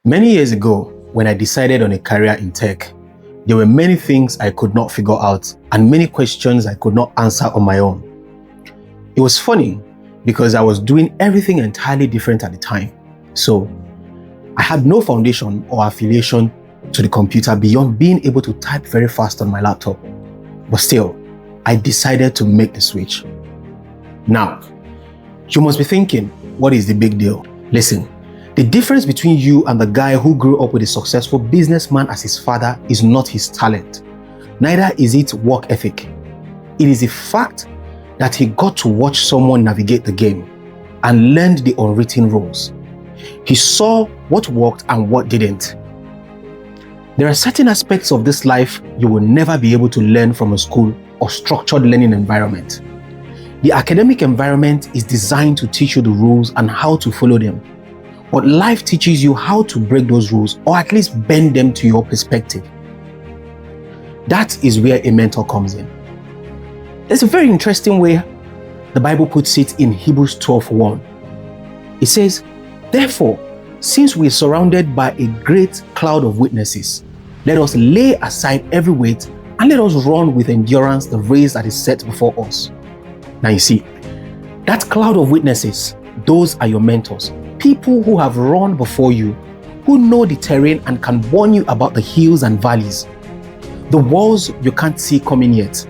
Many years ago, when I decided on a career in tech, there were many things I could not figure out and many questions I could not answer on my own. It was funny because I was doing everything entirely different at the time. So, I had no foundation or affiliation to the computer beyond being able to type very fast on my laptop. But still, I decided to make the switch. Now, you must be thinking, what is the big deal? Listen, the difference between you and the guy who grew up with a successful businessman as his father is not his talent. Neither is it work ethic. It is the fact that he got to watch someone navigate the game and learned the unwritten rules. He saw what worked and what didn't. There are certain aspects of this life you will never be able to learn from a school or structured learning environment. The academic environment is designed to teach you the rules and how to follow them. But life teaches you how to break those rules or at least bend them to your perspective. That is where a mentor comes in. There's a very interesting way the Bible puts it in Hebrews 12:1. It says, "Therefore, since we are surrounded by a great cloud of witnesses, let us lay aside every weight and let us run with endurance the race that is set before us." Now you see, that cloud of witnesses, those are your mentors. People who have run before you, who know the terrain and can warn you about the hills and valleys, the walls you can't see coming yet.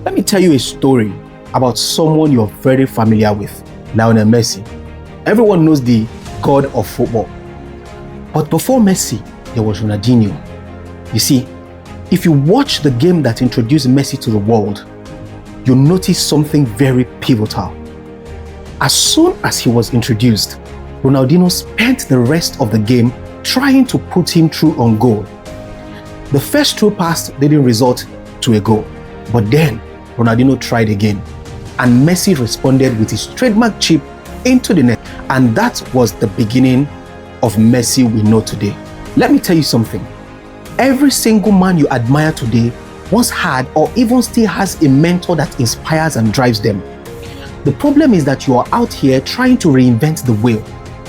Let me tell you a story about someone you're very familiar with, Lionel Messi. Everyone knows the god of football. But before Messi, there was Ronaldinho. You see, if you watch the game that introduced Messi to the world, you'll notice something very pivotal. As soon as he was introduced, Ronaldinho spent the rest of the game trying to put him through on goal. The first through pass didn't result to a goal, but then Ronaldinho tried again, and Messi responded with his trademark chip into the net, and that was the beginning of Messi we know today. Let me tell you something. Every single man you admire today once had or even still has a mentor that inspires and drives them. The problem is that you are out here trying to reinvent the wheel,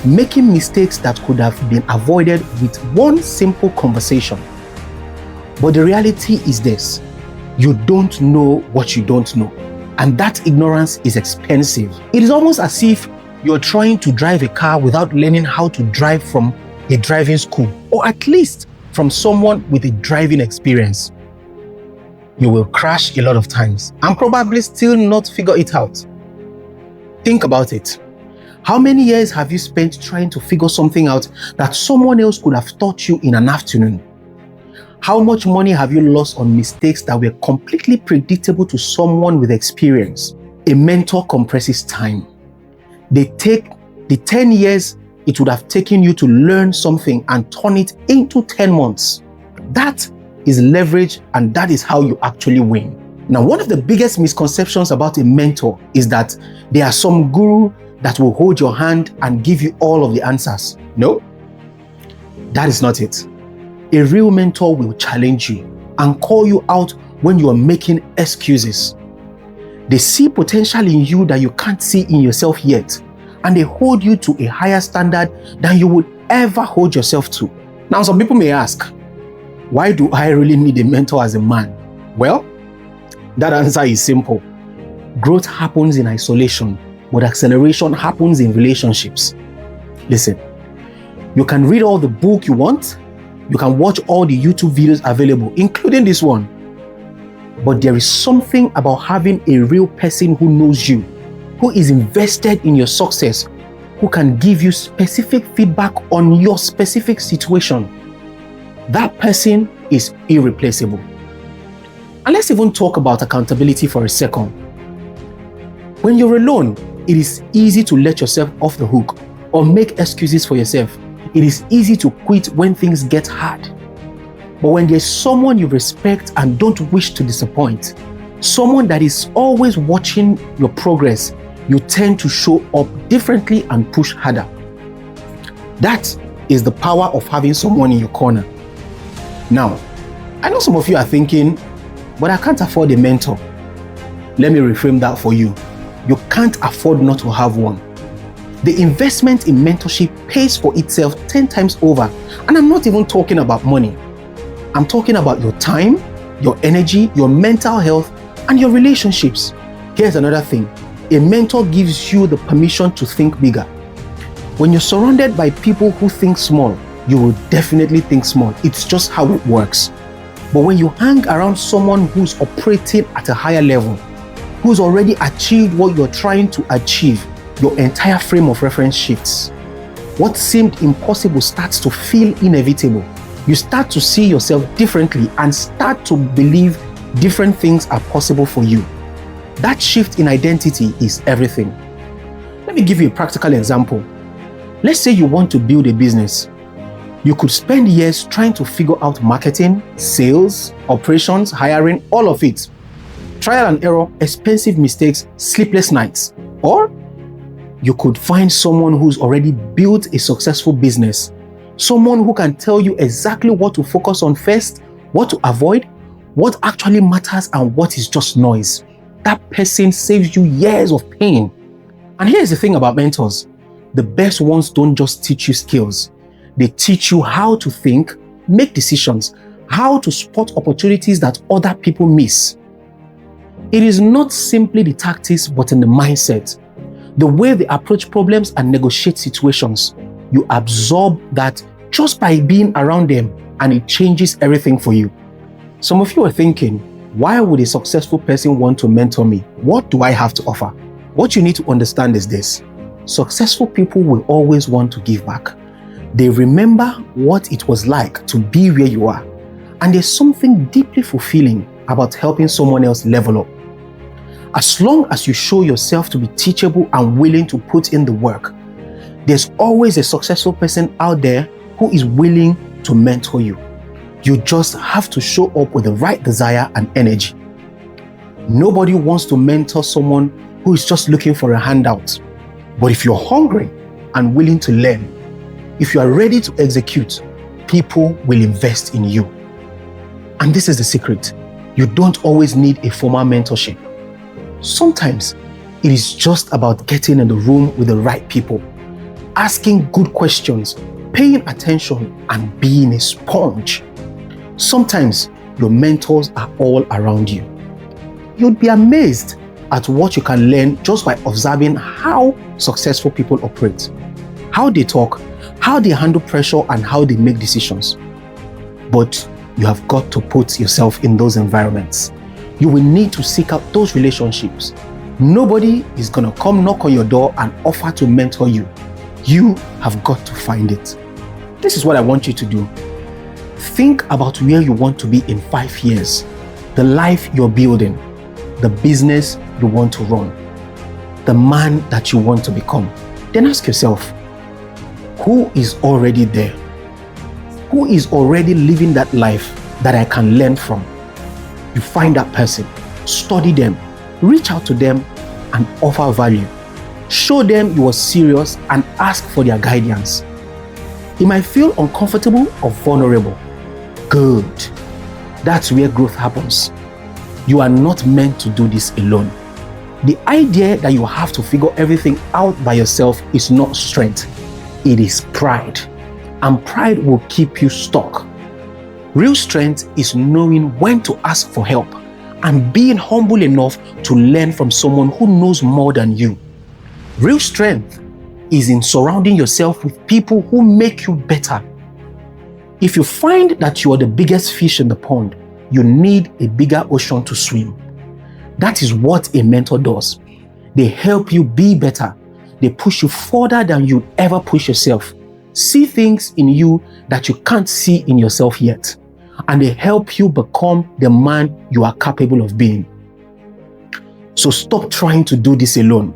making mistakes that could have been avoided with one simple conversation. But the reality is this: you don't know what you don't know, and that ignorance is expensive. It is almost as if you're trying to drive a car without learning how to drive from a driving school, or at least from someone with a driving experience. You will crash a lot of times and probably still not figure it out. Think about it. How many years have you spent trying to figure something out that someone else could have taught you in an afternoon? How much money have you lost on mistakes that were completely predictable to someone with experience? A mentor compresses time. They take the 10 years it would have taken you to learn something and turn it into 10 months. That is leverage, and that is how you actually win. Now, one of the biggest misconceptions about a mentor is that they are some guru that will hold your hand and give you all of the answers. No, that is not it. A real mentor will challenge you and call you out when you are making excuses. They see potential in you that you can't see in yourself yet, and they hold you to a higher standard than you would ever hold yourself to. Now, some people may ask, why do I really need a mentor as a man? Well, that answer is simple. Growth happens in isolation, but acceleration happens in relationships. Listen, you can read all the book you want, you can watch all the YouTube videos available, including this one. But there is something about having a real person who knows you, who is invested in your success, who can give you specific feedback on your specific situation. That person is irreplaceable. And let's even talk about accountability for a second. When you're alone, it is easy to let yourself off the hook or make excuses for yourself. It is easy to quit when things get hard. But when there's someone you respect and don't wish to disappoint, someone that is always watching your progress, you tend to show up differently and push harder. That is the power of having someone in your corner. Now, I know some of you are thinking, but I can't afford a mentor. Let me reframe that for you. you can't afford not to have one. The investment in mentorship pays for itself 10 times over. And I'm not even talking about money. I'm talking about your time, your energy, your mental health, and your relationships. Here's another thing. A mentor gives you the permission to think bigger. When you're surrounded by people who think small, you will definitely think small. It's just how it works. But when you hang around someone who's operating at a higher level, who's already achieved what you're trying to achieve, your entire frame of reference shifts. What seemed impossible starts to feel inevitable. You start to see yourself differently and start to believe different things are possible for you. That shift in identity is everything. Let me give you a practical example. Let's say you want to build a business. You could spend years trying to figure out marketing, sales, operations, hiring, all of it. Trial and error, expensive mistakes, sleepless nights. Or you could find someone who's already built a successful business. Someone who can tell you exactly what to focus on first, what to avoid, what actually matters, and what is just noise. That person saves you years of pain. And here's the thing about mentors. The best ones don't just teach you skills. They teach you how to think, make decisions, how to spot opportunities that other people miss. It is not simply the tactics, but in the mindset. The way they approach problems and negotiate situations. You absorb that just by being around them, and it changes everything for you. Some of you are thinking, why would a successful person want to mentor me? What do I have to offer? What you need to understand is this. Successful people will always want to give back. They remember what it was like to be where you are. And there's something deeply fulfilling about helping someone else level up. As long as you show yourself to be teachable and willing to put in the work, there's always a successful person out there who is willing to mentor you. You just have to show up with the right desire and energy. Nobody wants to mentor someone who is just looking for a handout. But if you're hungry and willing to learn, if you are ready to execute, people will invest in you. And this is the secret. You don't always need a formal mentorship. Sometimes it is just about getting in the room with the right people, asking good questions, paying attention, and being a sponge. Sometimes your mentors are all around you. You'd be amazed at what you can learn just by observing how successful people operate, how they talk, how they handle pressure, and how they make decisions. But you have got to put yourself in those environments. You will need to seek out those relationships. Nobody is going to come knock on your door and offer to mentor you. You have got to find it. This is what I want you to do. Think about where you want to be in 5 years, the life you're building, the business you want to run, the man that you want to become. Then ask yourself, who is already there? Who is already living that life that I can learn from? You find that person, study them, reach out to them, and offer value. Show them you are serious and ask for their guidance. It might feel uncomfortable or vulnerable. Good. That's where growth happens. You are not meant to do this alone. The idea that you have to figure everything out by yourself is not strength. It is pride. And pride will keep you stuck. Real strength is knowing when to ask for help and being humble enough to learn from someone who knows more than you. Real strength is in surrounding yourself with people who make you better. If you find that you are the biggest fish in the pond, you need a bigger ocean to swim. That is what a mentor does. They help you be better. They push you further than you'd ever push yourself. See things in you that you can't see in yourself yet. And they help you become the man you are capable of being. So stop trying to do this alone.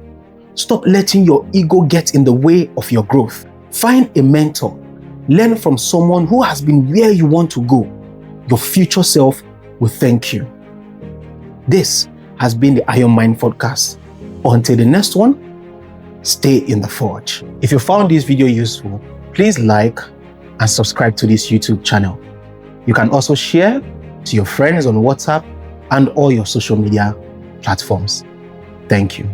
Stop letting your ego get in the way of your growth. Find a mentor. Learn from someone who has been where you want to go. Your future self will thank you. This has been the Iron Mind Podcast. Until the next one, stay in the forge. If you found this video useful, please like and subscribe to this YouTube channel. You can also share to your friends on WhatsApp and all your social media platforms. Thank you.